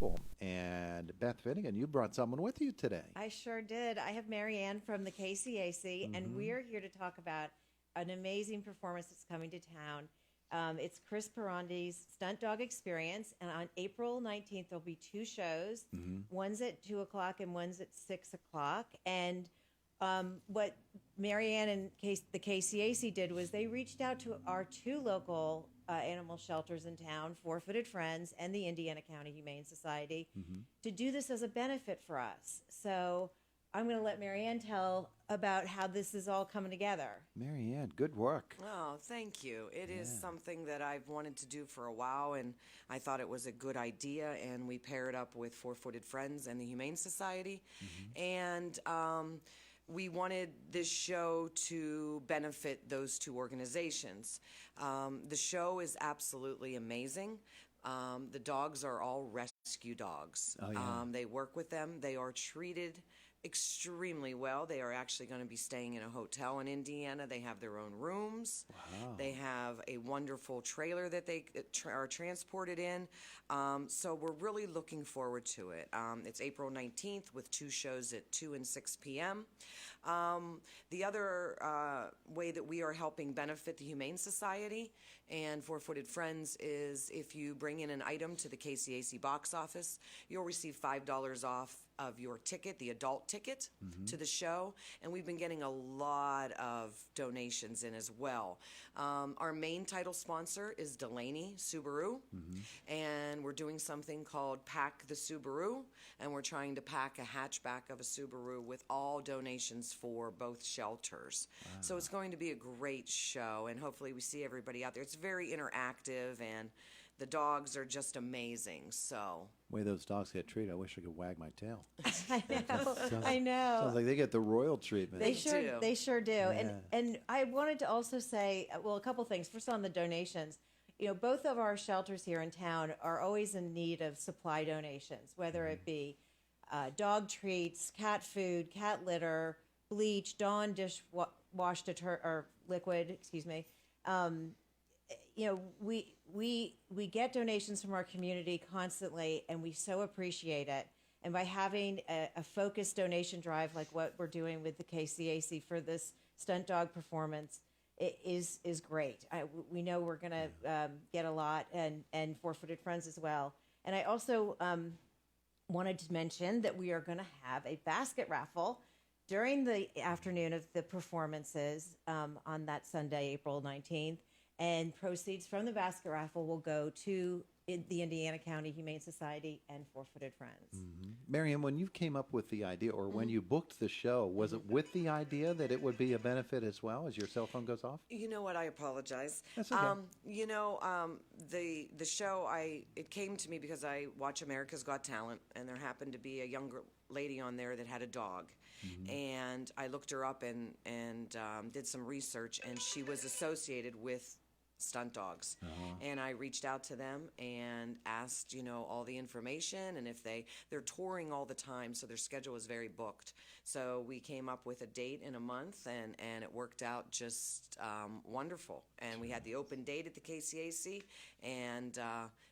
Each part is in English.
people. And Beth Finegan, you brought someone with you today. I sure did. I have Mary Ann from the KCAC, and we're here to talk about an amazing performance that's coming to town. It's Chris Perondi's Stunt Dog Experience, and on April 19th, there'll be two shows. One's at 2 o'clock and one's at 6 o'clock. And what Mary Ann and the KCAC did was they reached out to our two local animal shelters in town, Four Footed Friends and the Indiana County Humane Society, to do this as a benefit for us. So I'm going to let Mary Ann tell about how this is all coming together. Mary Ann, good work. Oh, thank you. It is something that I've wanted to do for a while, and I thought it was a good idea, and we paired up with Four Footed Friends and the Humane Society, and we wanted this show to benefit those two organizations. The show is absolutely amazing. The dogs are all rescue dogs. Oh, yeah. They work with them. They are treated extremely well. They are actually going to be staying in a hotel in Indiana. They have their own rooms. Wow. They have a wonderful trailer that they are transported in. So we're really looking forward to it. It's April 19th with two shows at 2 and 6 p.m. The other way that we are helping benefit the Humane Society and Four Footed Friends is if you bring in an item to the KCAC box office, you'll receive $5 off of your ticket, the adult ticket, to the show. And we've been getting a lot of donations in as well. Our main title sponsor is Delaney Subaru, and we're doing something called Pack the Subaru, and we're trying to pack a hatchback of a Subaru with all donations for both shelters. So it's going to be a great show, and hopefully we see everybody out there. It's very interactive, and the dogs are just amazing. So The way those dogs get treated, I wish I could wag my tail. I know. I know. Sounds like they get the royal treatment. They sure do. Yeah. And I wanted to also say, well, a couple things. First, on the donations, both of our shelters here in town are always in need of supply donations, whether it be dog treats, cat food, cat litter, bleach, Dawn dishwash or liquid, excuse me. We get donations from our community constantly, and we so appreciate it. And by having a focused donation drive like what we're doing with the KCAC for this stunt dog performance, it is great. We know we're going to get a lot, and Four Footed Friends as well. And I also wanted to mention that we are going to have a basket raffle during the afternoon of the performances on that Sunday, April 19th. And proceeds from the basket raffle will go to the Indiana County Humane Society and Four Footed Friends. Mary Ann, when you came up with the idea, or when you booked the show, was it with the idea that it would be a benefit as well as your cell phone goes off? You know what? I apologize. That's okay. The show, it came to me because I watch America's Got Talent, and there happened to be a younger lady on there that had a dog. And I looked her up and did some research, and she was associated with stunt dogs. And I reached out to them and asked, all the information, and if they're touring all the time, so their schedule is very booked. So we came up with a date in a month, and it worked out just wonderful. And we had the open date at the KCAC, and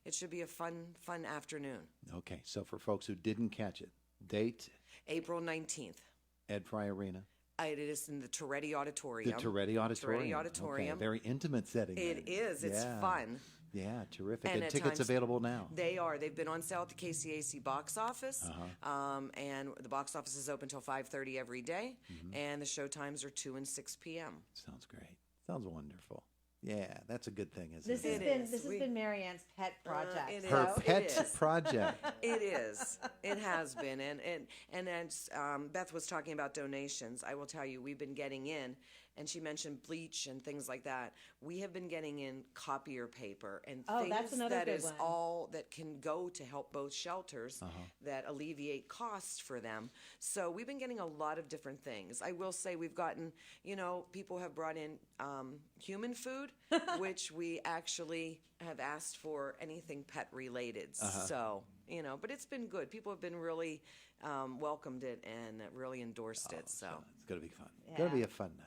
it should be a fun afternoon. Okay, so for folks who didn't catch it, date? April 19th. Ed Fry Arena. It is in the Toretti Auditorium. The Toretti Auditorium. Toretti Auditorium. Okay, very intimate setting. It is. It's Yeah. fun. Yeah, terrific. And And at tickets times- available now. They are. They've been on sale at the KCAC box office. And the box office is open till 5:30 every day. And the show times are 2 and 6 p.m. Sounds great. Sounds wonderful. Yeah, that's a good thing, isn't This it? has been Mary Ann's pet project. it Her is. pet It is. project. It is. It has been. And as Beth was talking about donations, I will tell you, we've been getting in, and she mentioned bleach and things like that. We have been getting in copier paper and Oh, that's things another that good is one. all that can go to help both shelters that alleviate costs for them. So we've been getting a lot of different things. I will say we've gotten, people have brought in human food, which we actually have asked for anything pet related. So, but it's been good. People have been really welcomed it and really endorsed it. So It's going to be fun. Yeah. Going to be a fun night.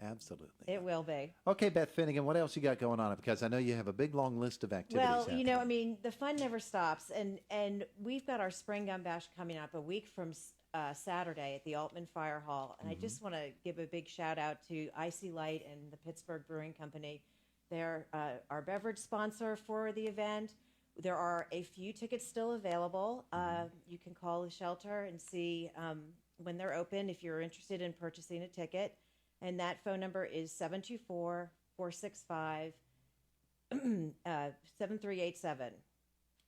Absolutely. It will be. Okay, Beth Finegan, what else you got going on? Because I know you have a big long list of activities. Well, happening. I mean, the fun never stops, and we've got our Spring Gun Bash coming up a week from Saturday at the Altman Fire Hall, and I just want to give a big shout out to Icy Light and the Pittsburgh Brewing Company. They're our beverage sponsor for the event. There are a few tickets still available. You can call the shelter and see when they're open if you're interested in purchasing a ticket. And that phone number is 724-465-7387.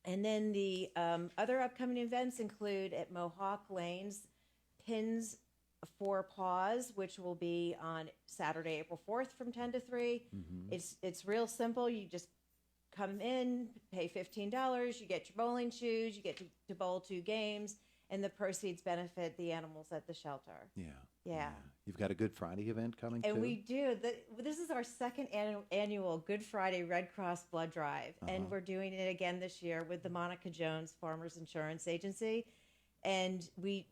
And then the other upcoming events include at Mohawk Lanes, Pins for Paws, which will be on Saturday, April 4th from 10 to 3. It's real simple. You just come in, pay $15, you get your bowling shoes, you get to bowl 2 games, and the proceeds benefit the animals at the shelter. Yeah. You've got a Good Friday event coming And too? we do. This is our second annual Good Friday Red Cross Blood Drive, and we're doing it again this year with the Monica Jones Farmers Insurance Agency. And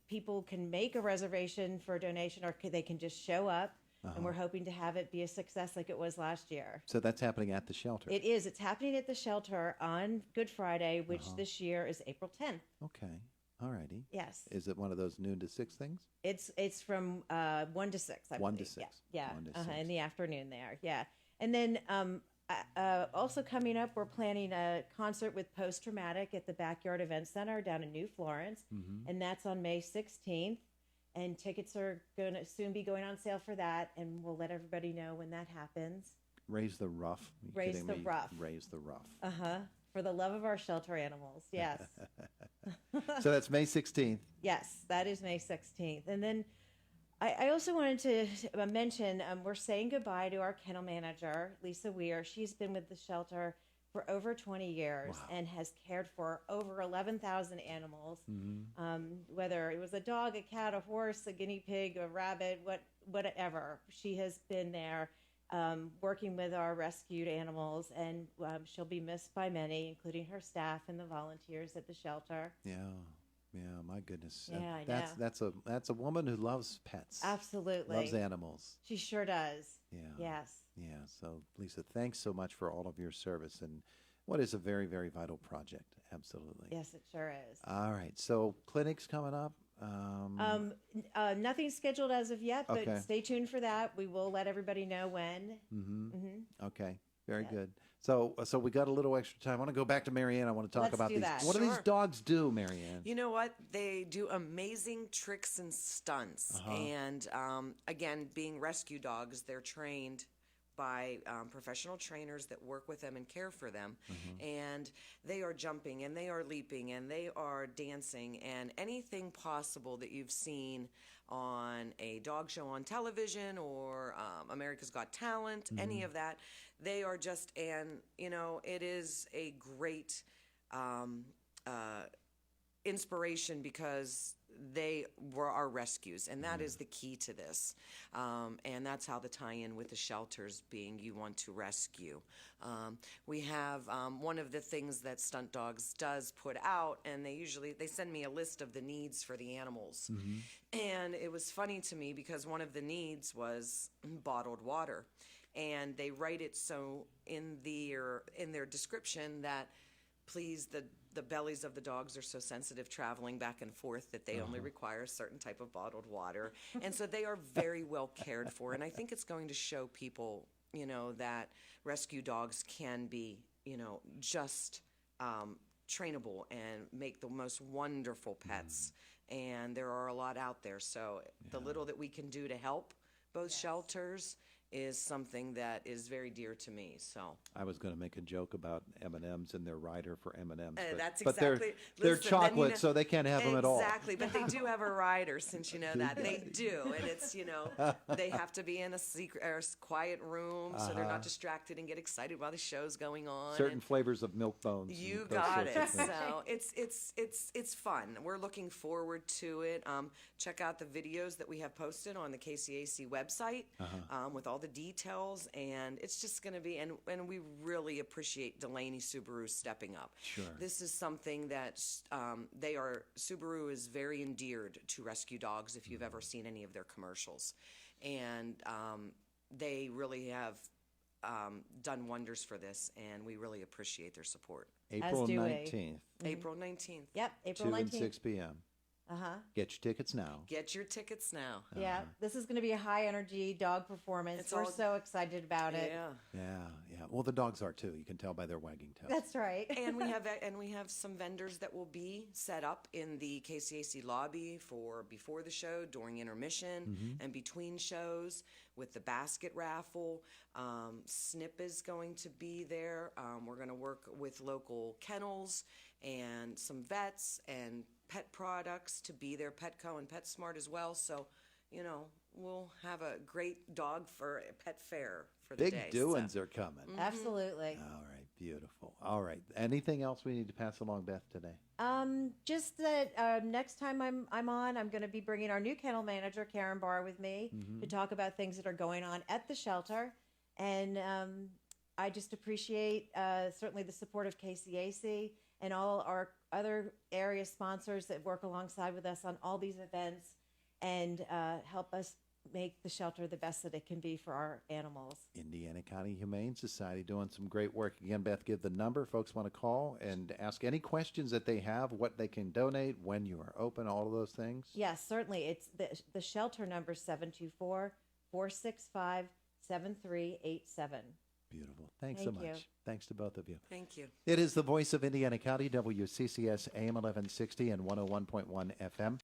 people can make a reservation for a donation, or they can just show up. And we're hoping to have it be a success like it was last year. So that's happening at the shelter? It is. It's happening at the shelter on Good Friday, which this year is April 10th. Okay. All righty. Yes. Is it one of those noon to 6 things? It's from 1 to 6, I 1 to believe. 6. Yeah. 1 to 6. In the afternoon there. Yeah. And then also coming up, we're planning a concert with Post Traumatic at the Backyard Event Center down in New Florence. And that's on May 16th. And tickets are going to soon be going on sale for that. And we'll let everybody know when that happens. Raise the Rough. Are you Raise kidding the me? Rough. Raise the Rough. For the love of our shelter animals. Yes. So that's May 16th. Yes, that is May 16th. And then I also wanted to mention we're saying goodbye to our kennel manager, Lisa Weir. She's been with the shelter for over 20 years and has cared for over 11,000 animals, whether it was a dog, a cat, a horse, a guinea pig, a rabbit, whatever. She has been there working with our rescued animals, and she'll be missed by many, including her staff and the volunteers at the shelter. Yeah, my goodness. Yeah, I know. That's a woman who loves pets. Absolutely. Loves animals. She sure does. Yeah. Yes. Yeah. So, Lisa, thanks so much for all of your service and what is a very, very vital project. Absolutely. Yes, it sure is. All right. So, clinics coming up. Nothing scheduled as of yet, but Okay. stay tuned for that. We will let everybody know when. Okay. Very good. So we got a little extra time. I want to go back to Marianne. I want to talk Let's about do these. that. What do these Sure. dogs do, Marianne? You know what? They do amazing tricks and stunts. And again, being rescue dogs, they're trained by professional trainers that work with them and care for them. And they are jumping and they are leaping and they are dancing and anything possible that you've seen on a dog show on television or America's Got Talent, any of that. They are just, and it is a great inspiration because they were our rescues, and that is the key to this. And that's how the tie-in with the shelters being you want to rescue. We have one of the things that Stunt Dogs does put out, and they send me a list of the needs for the animals. And it was funny to me because one of the needs was bottled water. And they write it so in their description that please the bellies of the dogs are so sensitive traveling back and forth that they only require a certain type of bottled water. And so they are very well cared for. And I think it's going to show people, that rescue dogs can be, just trainable and make the most wonderful pets. And there are a lot out there. So the little that we can do to help both shelters is something that is very dear to me. So I was going to make a joke about M&Ms and their rider for M&Ms, that's but exactly. they're Listen, chocolate, so they can't have them at all. Exactly, but they do have a rider, since you know that they do, and it's they have to be in a secret or quiet room so they're not distracted and get excited while the show's going on. Certain flavors of milk bones. You and those got sorts of it. things. So it's fun. We're looking forward to it. Check out the videos that we have posted on the KCAC website with all the details, and it's just going to be. And we really appreciate Delaney Subaru stepping up. Sure. This is something that Subaru is very endeared to rescue dogs. If you've ever seen any of their commercials, and they really have done wonders for this, and we really appreciate their support. April do we. 19th, April 19th. Yep, April 2 and 19th. 6 p.m. Get your tickets now. Get your tickets now. Yeah, this is going to be a high energy dog performance. It's We're all- so excited about it. Yeah. Yeah. Well, the dogs are too. You can tell by their wagging tails. That's right. And we have some vendors that will be set up in the KCAC lobby for before the show, during intermission, and between shows with the basket raffle. Snip is going to be there. We're going to work with local kennels and some vets and pet products to be there, Petco and PetSmart as well. So, we'll have a great dog for pet fair for the Big day. doings So. are coming. Absolutely. All right, beautiful. All right. Anything else we need to pass along, Beth, today? Just that next time I'm on, I'm going to be bringing our new kennel manager, Karen Barr, with me to talk about things that are going on at the shelter. And I just appreciate certainly the support of KCAC and all our other area sponsors that work alongside with us on all these events and help us make the shelter the best that it can be for our animals. Indiana County Humane Society doing some great work. Again, Beth, give the number. Folks want to call and ask any questions that they have, what they can donate, when you are open, all of those things. Yes, certainly. It's the shelter number 724-465-7387. Beautiful. Thanks so Thank you. much. Thanks to both of you. Thank you. It is the voice of Indiana County, WCCS AM 1160 and 101.1 FM.